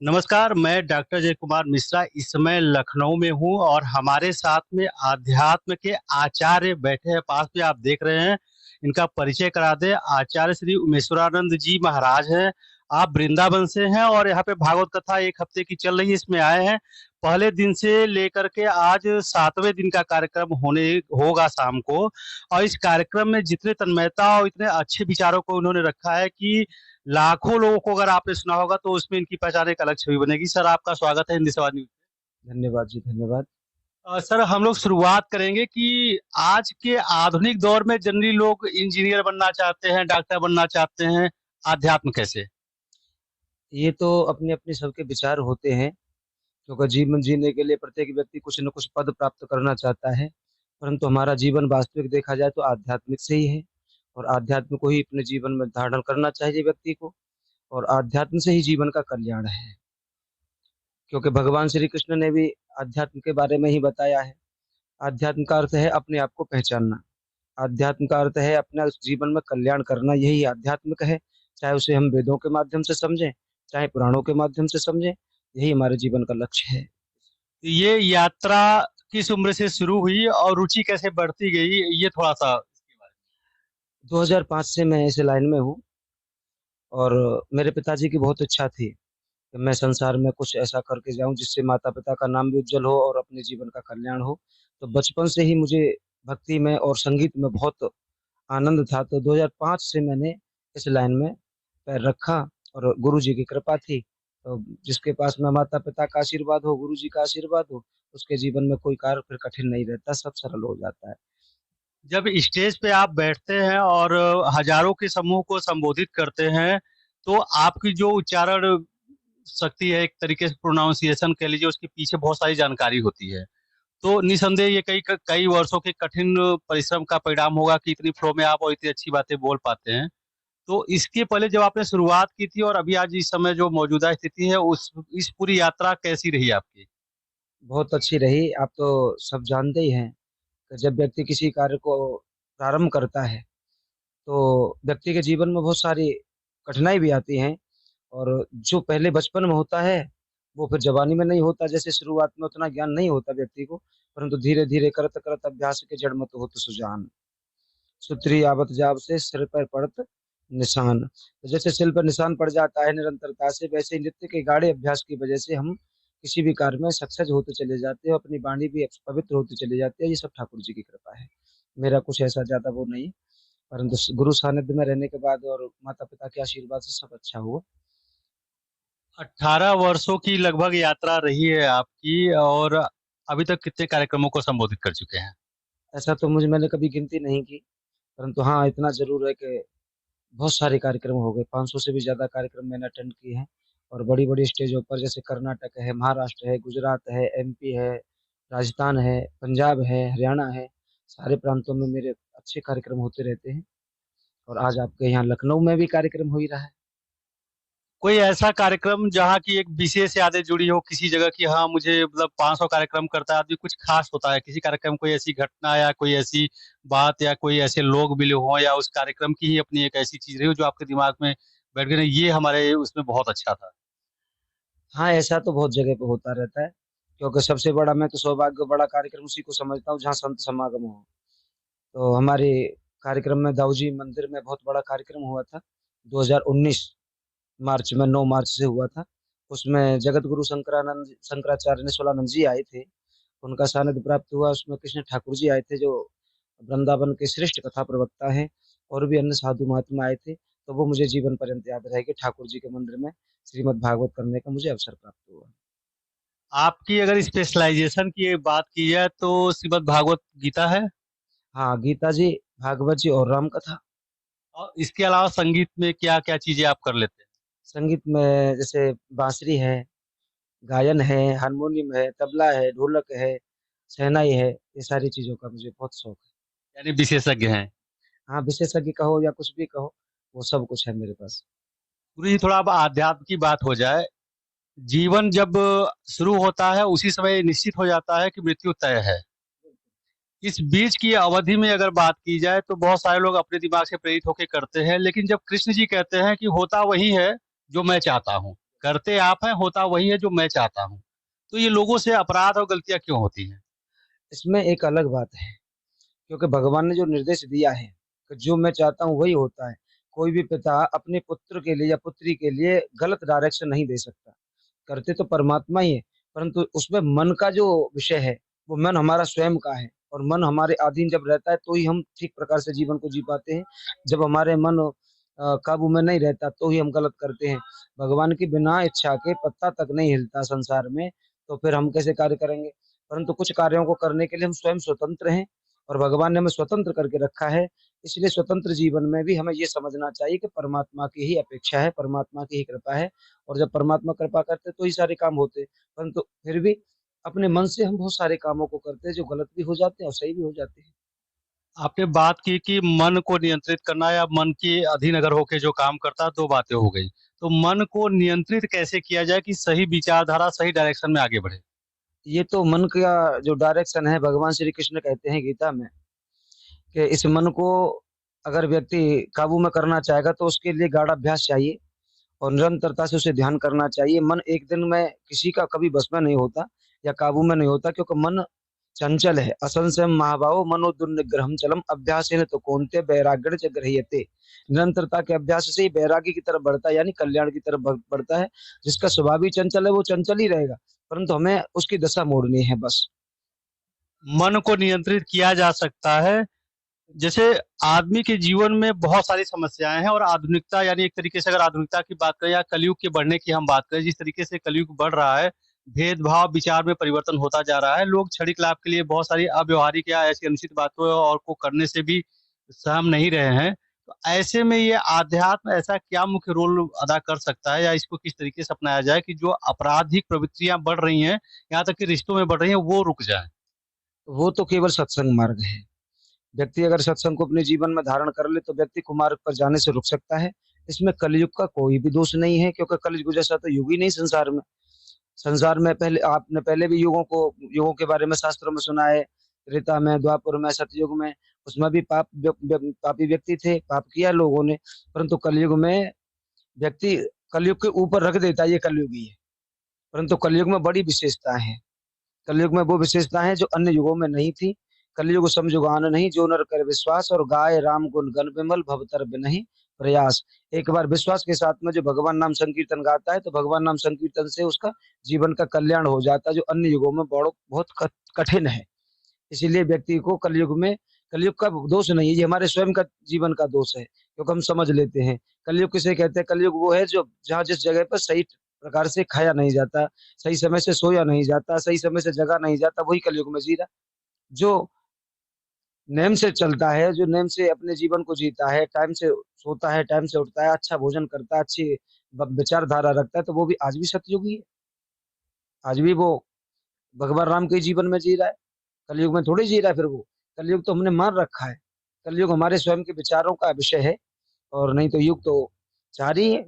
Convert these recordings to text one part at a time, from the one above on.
नमस्कार, मैं डॉक्टर जय कुमार मिश्रा इस समय लखनऊ में हूँ और हमारे साथ में आध्यात्म के आचार्य बैठे हैं पास में आप देख रहे हैं। इनका परिचय करा दें, आचार्य श्री उमेश्वरानंद जी महाराज हैं। आप वृंदावन से हैं और यहाँ पे भागवत कथा 1 हफ्ते की चल रही है, इसमें आए हैं। पहले दिन से लेकर के आज 7वें दिन का कार्यक्रम होने होगा शाम को। और इस कार्यक्रम में जितने तन्मयता और इतने अच्छे विचारों को उन्होंने रखा है कि लाखों लोगों को अगर आपने सुना होगा तो उसमें इनकी पहचान एक अलग छवि बनेगी। सर, आपका स्वागत है हिंदी समाज न्यूज। धन्यवाद जी, धन्यवाद। सर, हम लोग शुरुआत करेंगे कि आज के आधुनिक दौर में जनरली लोग इंजीनियर बनना चाहते हैं, डॉक्टर बनना चाहते हैं, आध्यात्म कैसे? ये तो अपने-अपने सबके विचार होते हैं, क्योंकि जीवन जीने के लिए प्रत्येक व्यक्ति कुछ न कुछ पद प्राप्त करना चाहता है, परंतु हमारा जीवन वास्तविक देखा जाए तो आध्यात्मिक से ही है और आध्यात्म को ही अपने जीवन में धारण करना चाहिए व्यक्ति को और आध्यात्म से ही जीवन का कल्याण है। क्योंकि भगवान श्री कृष्ण ने भी आध्यात्म के बारे में ही बताया है। आध्यात्म का अर्थ है अपने आप को पहचानना। आध्यात्म का अर्थ है अपना उस जीवन में कल्याण करना, यही आध्यात्मिक है। चाहे उसे हम वेदों के माध्यम से समझें, चाहे पुराणों के माध्यम से समझें, यही हमारे जीवन का लक्ष्य है। ये यात्रा किस उम्र से शुरू हुई और रुचि कैसे बढ़ती गई, ये थोड़ा सा इसके बारे 2005 से मैं इस लाइन में हूँ और मेरे पिताजी की बहुत इच्छा थी कि मैं संसार में कुछ ऐसा करके जाऊं जिससे माता-पिता का नाम भी उज्जवल हो और अपने जीवन का कल्याण हो। तो बचपन से ही मुझे भक्ति में और संगीत में बहुत आनंद था, तो 2005 से मैंने इस लाइन में पैर रखा और गुरुजी की कृपा थी। तो जिसके पास में माता-पिता का आशीर्वाद हो, गुरुजी का आशीर्वाद हो, उसके जीवन में कोई कार्य फिर कठिन नहीं रहता, सब सरल हो जाता है। में जब स्टेज पे आप बैठते हैं और हजारों के समूह को संबोधित करते हैं, तो आपकी जो उच्चारण शक्ति है, एक तरीके से प्रोनाउंसिएशन कह लीजिए, उसके पीछे बहुत सारी जानकारी होती है। तो निसंदेह ये कई कई वर्षों के कठिन परिश्रम का परिणाम होगा कि इतनी फ्लो में आप और इतनी अच्छी बातें बोल पाते हैं। तो इसके पहले जब आपने शुरुआत की थी और अभी आज इस समय जो मौजूदा स्थिति है, उस इस पूरी यात्रा कैसी रही आपकी? बहुत अच्छी रही, आप तो सब जानते ही हैं कि जब व्यक्ति किसी कार्य को प्रारंभ करता है, तो व्यक्ति के जीवन में बहुत सारी कठिनाई भी आती हैं और जो पहले बचपन में होता है, वो फिर जवानी में नहीं होता। जैसे शुरुआत में उतना ज्ञान नहीं होता व्यक्ति को, परंतु धीरे-धीरे करत-करत अभ्यास के जड़ मत होत सुजान। सूत्री आवत जाव से सिर पर पड़त निशान। तो जैसे सिर पर निशान पड़ जाता है निरंतरता से, वैसे ही नित्य के गाढ़े अभ्यास की वजह से हम किसी भी कार्य में सक्सेस होते चले जाते हैं, अपनी वाणी भी पवित्र होती चली जाती है। ये सब ठाकुर जी की कृपा है। मेरा कुछ ऐसा ज़्यादा वो नहीं, परंतु गुरु सानिध्य में रहने के बाद और माता-पिता के आशीर्वाद से सब अच्छा हुआ। 18 वर्षों की लगभग यात्रा रही है आपकी और अभी तक कितने कार्यक्रमों को संबोधित कर चुके हैं? ऐसा तो मैंने कभी गिनती नहीं की, परंतु हाँ, इतना ज़रूर है कि बहुत सारे कार्यक्रम हो गए, 500 से भी ज़्यादा कार्यक्रम मैंने अटेंड किए हैं और बड़ी-बड़ी स्टेजों पर जैसे कर्नाटक है, महाराष्ट्र है, गुजरात है, एमपी है, राजस्थान है, पंजाब है, हरियाणा है, सारे प्रांतों में मेरे अच्छे कार्यक्रम होते रहते हैं और आज आपके यहाँ लखनऊ में भी कार्यक्रम हो ही रहा है। कोई ऐसा कार्यक्रम जहाँ की एक विशेष यादें जुड़ी हो किसी जगह की, हाँ मुझे मतलब 500 कार्यक्रम करता है आदमी, कुछ खास होता है किसी कार्यक्रम, कोई ऐसी घटना या कोई ऐसी बात या कोई ऐसे लोग मिले हों या उस कार्यक्रम की ही अपनी एक ऐसी चीज रही हो जो आपके दिमाग में बैठ गई, नहीं, ये हमारे उसमें बहुत अच्छा था। हाँ, ऐसा तो बहुत जगह पे होता रहता है, क्योंकि सबसे बड़ा मैं तो सौभाग्य बड़ा कार्यक्रम उसी को समझता हूँ जहाँ संत समागम हो। तो हमारे कार्यक्रम में दाऊजी मंदिर में बहुत बड़ा कार्यक्रम हुआ था, 2019 मार्च में 9 मार्च से हुआ था। उसमें जगत गुरु शंकराचार्य निश्चलानंद जी आए थे, उनका सानिध्य प्राप्त हुआ। उसमें कृष्ण ठाकुर जी आए थे जो वृंदावन के श्रेष्ठ कथा प्रवक्ता हैं और भी अन्य साधु महात्मा आए थे। तो वो मुझे जीवन पर्यंत याद रहेगी, ठाकुर जी के मंदिर में श्रीमद् भागवत करने का मुझे अवसर प्राप्त हुआ। आपकी अगर स्पेशलाइजेशन की बात की जाए तो श्रीमद् भागवत गीता है। हाँ, गीता जी, भागवत जी और राम कथा। और इसके अलावा संगीत में क्या क्या चीजें आप कर लेते हैं? संगीत में जैसे बांसुरी है, गायन है, हारमोनियम है, तबला है, ढोलक है, शहनाई है, ये सारी चीज़ों का मुझे बहुत शौक है। यानी विशेषज्ञ हैं। हाँ, विशेषज्ञ कहो या कुछ भी कहो, वो सब कुछ है मेरे पास। गुरु जी, थोड़ा अब आध्यात्म की बात हो जाए। जीवन जब शुरू होता है उसी समय निश्चित हो जाता है कि मृत्यु तय है। इस बीच की अवधि में अगर बात की जाए तो बहुत सारे लोग अपने दिमाग से प्रेरित होकर करते हैं, लेकिन जब कृष्ण जी कहते हैं कि होता वही है जो मैं चाहता हूँ, करते आप हैं, होता वही है जो मैं चाहता हूँ। तो ये लोगों से अपराध और गलतियां क्यों होती हैं? इसमें एक अलग बात है, क्योंकि भगवान ने जो निर्देश दिया है कि जो मैं चाहता हूँ वही होता है। कोई भी पिता अपने पुत्र के लिए या पुत्री के लिए गलत डायरेक्शन नहीं दे सकता। करते तो परमात्मा ही है, परंतु उसमें मन का जो विषय है, वो मन हमारा स्वयं का है। और मन हमारे अधीन जब रहता है तो ही हम ठीक प्रकार से जीवन को जी पाते हैं। जब हमारे मन काबू में नहीं रहता तो ही हम गलत करते हैं। भगवान की बिना इच्छा के पत्ता तक नहीं हिलता संसार में, तो फिर हम कैसे कार्य करेंगे? परंतु कुछ कार्यों को करने के लिए हम स्वयं स्वतंत्र हैं, और भगवान ने हमें स्वतंत्र करके रखा है। इसलिए स्वतंत्र जीवन में भी हमें ये समझना चाहिए कि परमात्मा की ही अपेक्षा है, परमात्मा की ही कृपा है। और जब परमात्मा कृपा करते तो ही सारे काम होते। परंतु फिर भी अपने मन से हम बहुत सारे कामों को करते हैं जो गलत भी हो जाते हैं और सही भी हो जाते हैं। आपने बात की कि मन को नियंत्रित करना या मन के अधीन अगर होके जो काम करता है, दो बातें हो गई। तो मन को नियंत्रित कैसे किया जाए कि सही विचारधारा सही डायरेक्शन में आगे बढ़े? ये तो मन का जो डायरेक्शन है, भगवान श्री कृष्ण कहते हैं गीता में कि इस मन को अगर व्यक्ति काबू में करना चाहेगा तो उसके लिए गाढ़ा अभ्यास चाहिए और निरंतरता से उसे ध्यान करना चाहिए। मन एक दिन में किसी का कभी बस में नहीं होता या काबू में नहीं होता, क्योंकि मन चंचल है। असंशयम महाबाहो मनो दुर्निग्रहम चलम अभ्यास तो कौनते वैराग्य च गृह्यते। निरंतरता के अभ्यास से ही वैराग्य की तरफ बढ़ता है, यानी कल्याण की तरफ बढ़ता है। जिसका स्वभाव ही चंचल है वो चंचल ही रहेगा, परंतु हमें उसकी दशा मोड़नी है बस। मन को नियंत्रित किया जा सकता है। जैसे आदमी के जीवन में बहुत सारी समस्याएं हैं, और आधुनिकता यानी एक तरीके से अगर आधुनिकता की बात करें या कलयुग के बढ़ने की हम बात करें, जिस तरीके से कलयुग बढ़ रहा है, भेदभाव विचार में परिवर्तन होता जा रहा है। लोग क्षणिक लाभ के लिए बहुत सारी अव्यवहारिक या ऐसी अनुचित बातों और को करने से भी सहम नहीं रहे हैं। तो ऐसे में ये आध्यात्म ऐसा क्या मुख्य रोल अदा कर सकता है, या इसको किस तरीके से अपनाया जाए कि जो आपराधिक प्रवृत्तियां बढ़ रही हैं, यहाँ तक कि रिश्तों में बढ़ रही हैं, वो रुक जाए? वो तो केवल सत्संग मार्ग है। व्यक्ति अगर सत्संग को अपने जीवन में धारण कर ले तो व्यक्ति कुमार्ग पर जाने से रुक सकता है। इसमें कलयुग का कोई भी दोष नहीं है, क्योंकि कलयुग जैसा तो युग ही नहीं संसार में। संसार में पहले आपने पहले भी युगों के बारे में शास्त्रों में सुना है। त्रेता में, द्वापर में, सतयुग में, उसमें भी पापी व्यक्ति थे, पाप किया लोगों ने। परंतु कलयुग में व्यक्ति कलयुग के ऊपर रख देता है, ये कलयुग ही है। परंतु कलयुग में बड़ी विशेषता है। कलयुग में वो विशेषता है जो अन्य युगों में नहीं थी। कलयुग समजुगान नहीं जो नर कर विश्वास, और गाय राम गुण गण विमल भवतर नहीं प्रयास। एक बार विश्वास के साथ में जो भगवान नाम संकीर्तन गाता है तो भगवान नाम संकीर्तन से उसका जीवन का कल्याण हो जाता है, जो अन्य युगों में बहुत कठिन है। इसीलिए व्यक्ति को कलयुग का दोष नहीं है, ये हमारे स्वयं का जीवन का दोष है, क्योंकि हम समझ लेते हैं। कलयुग किसे कहते हैं? कलयुग वो है जो जहाँ जिस जगह पर सही प्रकार से खाया नहीं जाता, सही समय से सोया नहीं जाता, सही समय से जगा नहीं जाता, वही कलयुग में जी रहा। जो नेम से चलता है, जो नेम से अपने जीवन को जीता है, टाइम से सोता है, टाइम से उठता है, अच्छा भोजन करता है, अच्छी विचारधारा रखता है, तो वो भी आज भी सतयुगी है। आज भी वो भगवान राम के जीवन में जी रहा है। कलयुग में थोड़ी जी रहा है फिर वो। कलयुग तो हमने मान रखा है। कलयुग हमारे स्वयं के विचारों का विषय है, और नहीं तो युग तो चार ही है।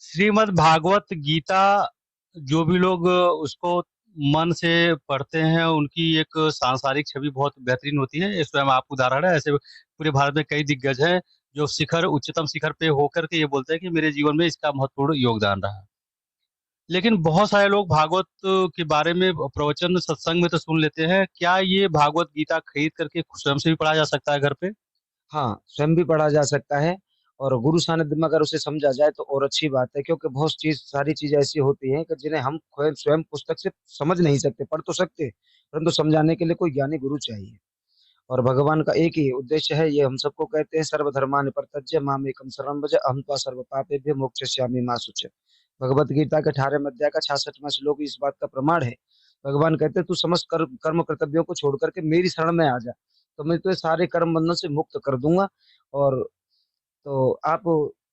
श्रीमद् भागवत गीता, जो भी लोग उसको मन से पढ़ते हैं, उनकी एक सांसारिक छवि बहुत बेहतरीन होती है। ये स्वयं आप उदाहरण है। ऐसे पूरे भारत में कई दिग्गज हैं जो उच्चतम शिखर पे होकर के ये बोलते हैं कि मेरे जीवन में इसका महत्वपूर्ण योगदान रहा। लेकिन बहुत सारे लोग भागवत के बारे में प्रवचन सत्संग में तो सुन लेते हैं। क्या ये भागवत गीता खरीद करके स्वयं से भी पढ़ा जा सकता है घर पे? हाँ, स्वयं भी पढ़ा जा सकता है, और गुरु सानिध्य में अगर उसे समझा जाए तो और अच्छी बात है। क्योंकि बहुत सारी चीजें ऐसी होती हैं कि जिन्हें हम स्वयं स्वयं पुस्तक से समझ नहीं सकते। पढ़ तो सकते, परंतु समझाने के लिए कोई ज्ञानी गुरु चाहिए। और भगवान का एक ही उद्देश्य है, ये हम सबको कहते हैं, सर्वधर्मानि परित्यज्य माम एकम शरणं व्रज अहम त्वा सर्व पापेभ्यो मोक्षयिष्यामि मा शुच। भगवत गीता के 18वें अध्याय का 66वां श्लोक इस बात का प्रमाण है। भगवान कहते हैं तू समस्त कर्म कर्तव्यों को छोड़ करके मेरी शरण में आ जा, तो मैं तुझे सारे कर्म बंधन से मुक्त कर दूंगा। और तो आप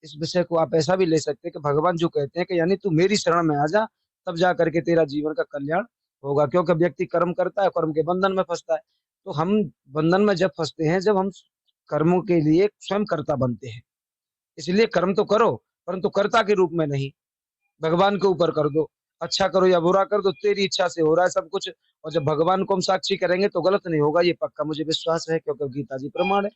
इस विषय को आप ऐसा भी ले सकते हैं कि भगवान जो कहते हैं कि यानी तू मेरी शरण में आ जा, तब जा करके तेरा जीवन का कल्याण होगा। क्योंकि व्यक्ति कर्म करता है, कर्म के बंधन में फंसता है। तो हम बंधन में जब फंसते हैं, जब हम कर्मों के लिए स्वयं कर्ता बनते हैं। इसलिए कर्म तो करो, परंतु कर्ता के रूप में नहीं। भगवान के ऊपर कर दो, अच्छा करो या बुरा कर दो, तेरी इच्छा से हो रहा है सब कुछ। और जब भगवान को हम साक्षी करेंगे तो गलत नहीं होगा, ये पक्का मुझे विश्वास है, क्योंकि गीता जी प्रमाण है।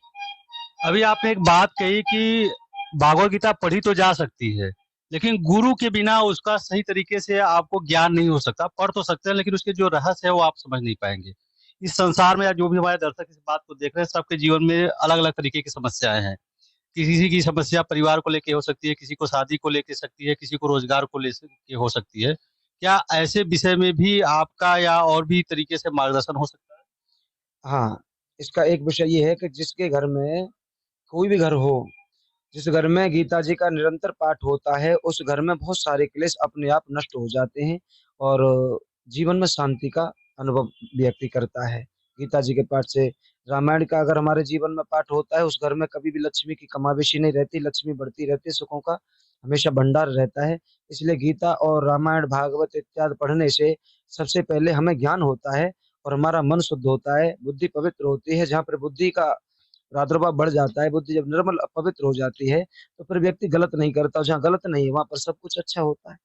अभी आपने एक बात कही कि भागवत गीता पढ़ी तो जा सकती है, लेकिन गुरु के बिना उसका सही तरीके से आपको ज्ञान नहीं हो सकता। पढ़ तो सकते हैं लेकिन उसके जो रहस्य है वो आप समझ नहीं पाएंगे। इस संसार में आज जो भी हमारे दर्शक इस बात को देख रहे हैं, सबके जीवन में अलग अलग तरीके की समस्याएं हैं। किसी की समस्या परिवार को लेके हो सकती है, किसी को शादी को लेके सकती है, किसी को रोजगार को लेके हो सकती है। क्या ऐसे विषय में भी आपका या और भी तरीके से मार्गदर्शन हो सकता है? हाँ, इसका एक विषय ये है कि जिसके घर में कोई भी घर हो, जिस घर में गीता जी का निरंतर पाठ होता है, उस घर में बहुत सारे क्लेश अपने आप नष्ट हो जाते हैं और जीवन में शांति का अनुभव व्यक्ति करता है। गीता जी के पाठ से, रामायण का अगर हमारे जीवन में पाठ होता है, उस घर में कभी भी लक्ष्मी की कमाबेशी नहीं रहती, लक्ष्मी बढ़ती रहती है, सुखों का हमेशा भंडार रहता है। इसलिए गीता और रामायण भागवत इत्यादि पढ़ने से सबसे पहले हमें ज्ञान होता है और हमारा मन शुद्ध होता है, बुद्धि पवित्र होती है। जहाँ पर बुद्धि का प्रादुर्भाव बढ़ जाता है, बुद्धि जब निर्मल पवित्र हो जाती है, तो फिर व्यक्ति गलत नहीं करता, और जहाँ गलत नहीं है वहां पर सब कुछ अच्छा होता है।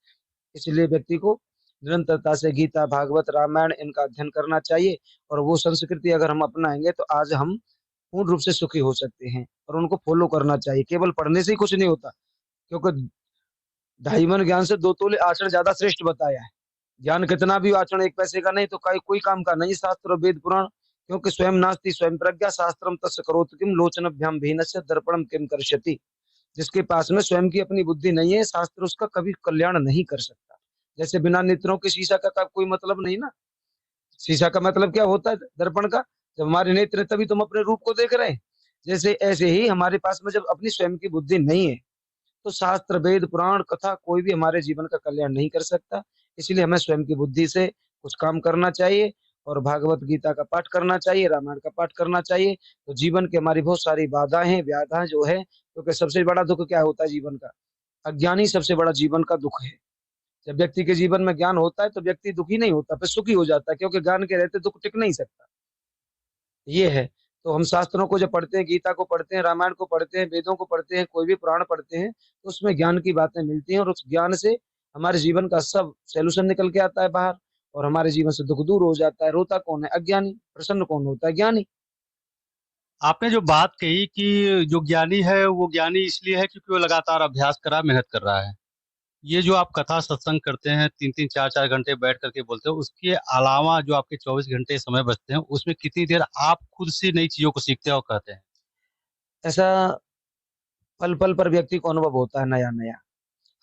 इसलिए व्यक्ति को निरंतरता से गीता भागवत रामायण इनका अध्ययन करना चाहिए, और वो संस्कृति अगर हम अपनाएंगे तो आज हम पूर्ण रूप से सुखी हो सकते हैं, और उनको फॉलो करना चाहिए। केवल पढ़ने से ही कुछ नहीं होता, क्योंकि ढाई मन ज्ञान से दो तोले आचरण ज्यादा श्रेष्ठ बताया है। ज्ञान कितना भी, आचरण एक पैसे का नहीं तो कोई काम का नहीं। शास्त्र और वेद पुराण, क्योंकि स्वयं नास्ति स्वयं प्रज्ञा शास्त्रम तस्य करोति किम लोचनभ्याम भेनस्य दर्पणम किम कर्षति। जिसके पास में स्वयं की अपनी बुद्धि नहीं है, शास्त्र उसका कभी कल्याण नहीं कर सकता। जैसे बिना नेत्रों के शीशा का कोई मतलब नहीं ना। शीशा का मतलब क्या होता है, दर्पण का। जब हमारे नेत्र हैं, तभी तुम अपने रूप को देख रहे हैं। जैसे ऐसे ही हमारे पास में जब अपनी स्वयं की बुद्धि नहीं है, तो शास्त्र वेद पुराण कथा कोई भी हमारे जीवन का कल्याण नहीं कर सकता। इसलिए हमें स्वयं की बुद्धि से कुछ काम करना चाहिए, और भागवत गीता का पाठ करना चाहिए, रामायण का पाठ करना चाहिए। तो जीवन की हमारी बहुत सारी बाधाएं हैं, व्याधाएं जो है, क्योंकि सबसे बड़ा दुख क्या होता है जीवन का, अज्ञानी सबसे बड़ा जीवन का दुख है। जब व्यक्ति के जीवन में ज्ञान होता है तो व्यक्ति दुखी नहीं होता, फिर सुखी हो जाता है, क्योंकि ज्ञान के रहते दुख टिक नहीं सकता। ये है। तो हम शास्त्रों को जब पढ़ते हैं, गीता को पढ़ते हैं, रामायण को पढ़ते हैं, वेदों को पढ़ते हैं, कोई भी पुराण पढ़ते हैं, तो उसमें ज्ञान की बातें मिलती हैं, और उस ज्ञान से हमारे जीवन का सब सैल्यूशन निकल के आता है बाहर, और हमारे जीवन से दुख दूर हो जाता है। रोता कौन है, अज्ञानी। प्रसन्न कौन होता है, ज्ञानी। आपने जो बात कही कि जो ज्ञानी है वो ज्ञानी इसलिए है क्योंकि वो लगातार अभ्यास कर रहा है, मेहनत कर रहा है। ये जो आप कथा सत्संग करते हैं, 3-3 4-4 घंटे बैठ करके बोलते हो, उसके अलावा जो आपके 24 घंटे समय बचते हैं, उसमें कितनी देर आप खुद से नई चीजों को सीखते हैं और कहते हैं? ऐसा पल पल पर व्यक्ति को अनुभव होता है नया नया।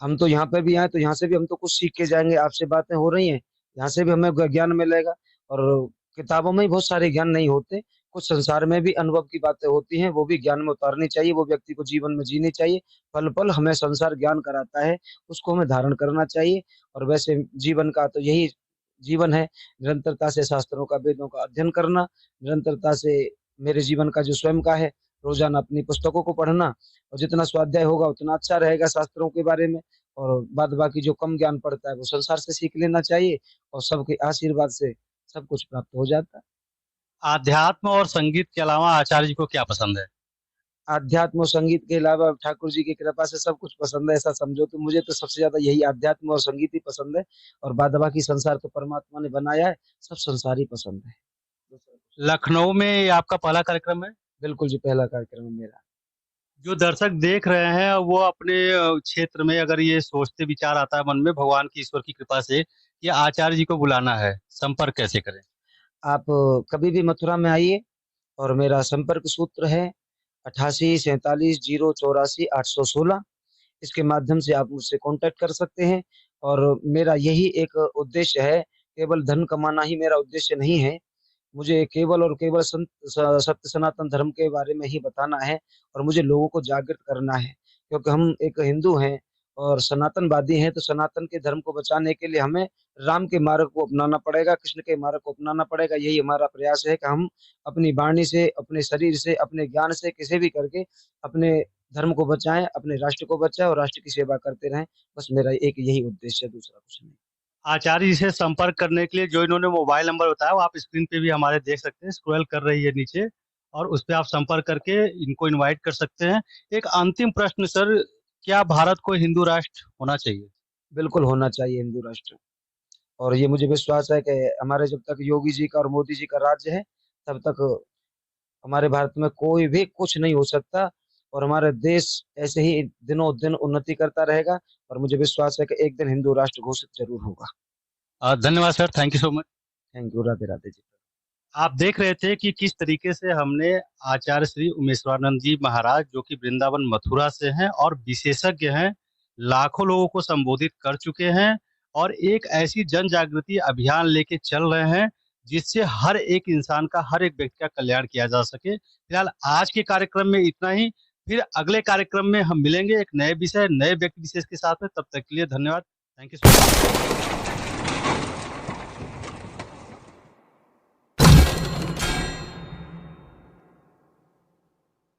हम तो यहाँ पे भी आए तो यहाँ से भी हम तो कुछ सीख के जाएंगे। आपसे बातें हो रही हैं, यहाँ से भी हमें ज्ञान मिलेगा। और किताबों में ही बहुत सारे ज्ञान नहीं होते, कुछ संसार में भी अनुभव की बातें होती हैं, वो भी ज्ञान में उतारनी चाहिए, वो व्यक्ति को जीवन में जीनी चाहिए। पल पल हमें संसार ज्ञान कराता है, उसको हमें धारण करना चाहिए। और वैसे जीवन का तो यही जीवन है, निरंतरता से शास्त्रों का वेदों का अध्ययन करना, निरंतरता से मेरे जीवन का जो स्वयं का है, रोजाना अपनी पुस्तकों को पढ़ना, और जितना स्वाध्याय होगा उतना अच्छा रहेगा शास्त्रों के बारे में। और बाद बाकी जो कम ज्ञान पड़ता है वो संसार से सीख लेना चाहिए, और सबके आशीर्वाद से सब कुछ प्राप्त हो जाता है। आध्यात्म और संगीत के अलावा आचार्य जी को क्या पसंद है? आध्यात्म और संगीत के अलावा ठाकुर जी की कृपा से सब कुछ पसंद है, ऐसा समझो। तो मुझे तो सबसे ज्यादा यही आध्यात्म और संगीत ही पसंद है, और बाद बाकी संसार तो परमात्मा ने बनाया है, सब संसार ही पसंद है। दूसरा कुछ नहीं। लखनऊ में ये आपका पहला कार्यक्रम है? बिल्कुल जी, पहला कार्यक्रम है मेरा। जो दर्शक देख रहे हैं वो अपने क्षेत्र में अगर ये सोचते विचार आता है मन में भगवान की ईश्वर की कृपा से कि आचार्य जी को बुलाना है, संपर्क कैसे करें? आप कभी भी मथुरा में आइए, और मेरा संपर्क सूत्र है 88 47 0 84 816। इसके माध्यम से आप मुझसे कांटेक्ट कर सकते हैं। और मेरा यही एक उद्देश्य है, केवल धन कमाना ही मेरा उद्देश्य नहीं है। मुझे केवल और केवल सत्य सनातन धर्म के बारे में ही बताना है, और मुझे लोगों को जागृत करना है। क्योंकि हम एक हिंदू हैं और सनातनवादी हैं, तो सनातन के धर्म को बचाने के लिए हमें राम के मार्ग को अपनाना पड़ेगा, कृष्ण के मार्ग को अपनाना पड़ेगा। यही हमारा प्रयास है कि हम अपनी वाणी से, अपने शरीर से, अपने ज्ञान से, किसी भी करके अपने धर्म को बचाएं, अपने राष्ट्र को बचाएं, और राष्ट्र की सेवा करते रहें। बस मेरा एक यही उद्देश्य है, दूसरा कुछ नहीं। आचार्य जी से संपर्क करने के लिए जो इन्होंने मोबाइल नंबर बताया वो आप स्क्रीन पे भी हमारे देख सकते हैं, स्क्रॉल कर रही है नीचे, और उस पे आप संपर्क करके इनको इनवाइट कर सकते हैं। एक अंतिम प्रश्न सर, क्या भारत को हिंदू राष्ट्र होना चाहिए? बिल्कुल होना चाहिए हिंदू राष्ट्र। और ये मुझे विश्वास है कि हमारे जब तक योगी जी का और मोदी जी का राज्य है, तब तक हमारे भारत में कोई भी कुछ नहीं हो सकता। और हमारा देश ऐसे ही दिनों दिन उन्नति करता रहेगा और मुझे विश्वास है कि एक दिन हिंदू राष्ट्र घोषित जरूर होगा। धन्यवाद sir, thank you so much. Thank you. Radhe Radhe ji. आप देख रहे थे कि किस तरीके से हमने आचार्य श्री उमेश्वरानंद जी महाराज, जो कि वृंदावन मथुरा से हैं और विशेषज्ञ हैं, लाखों लोगों को संबोधित कर चुके हैं और एक ऐसी जन जागृति अभियान लेके चल रहे हैं जिससे हर एक इंसान का, हर एक व्यक्ति का कल्याण किया जा सके। फिलहाल आज के कार्यक्रम में इतना ही। फिर अगले कार्यक्रम में हम मिलेंगे एक नए विषय, नए व्यक्ति विशेष के साथ में। तब तक के लिए धन्यवाद। Thank you so much.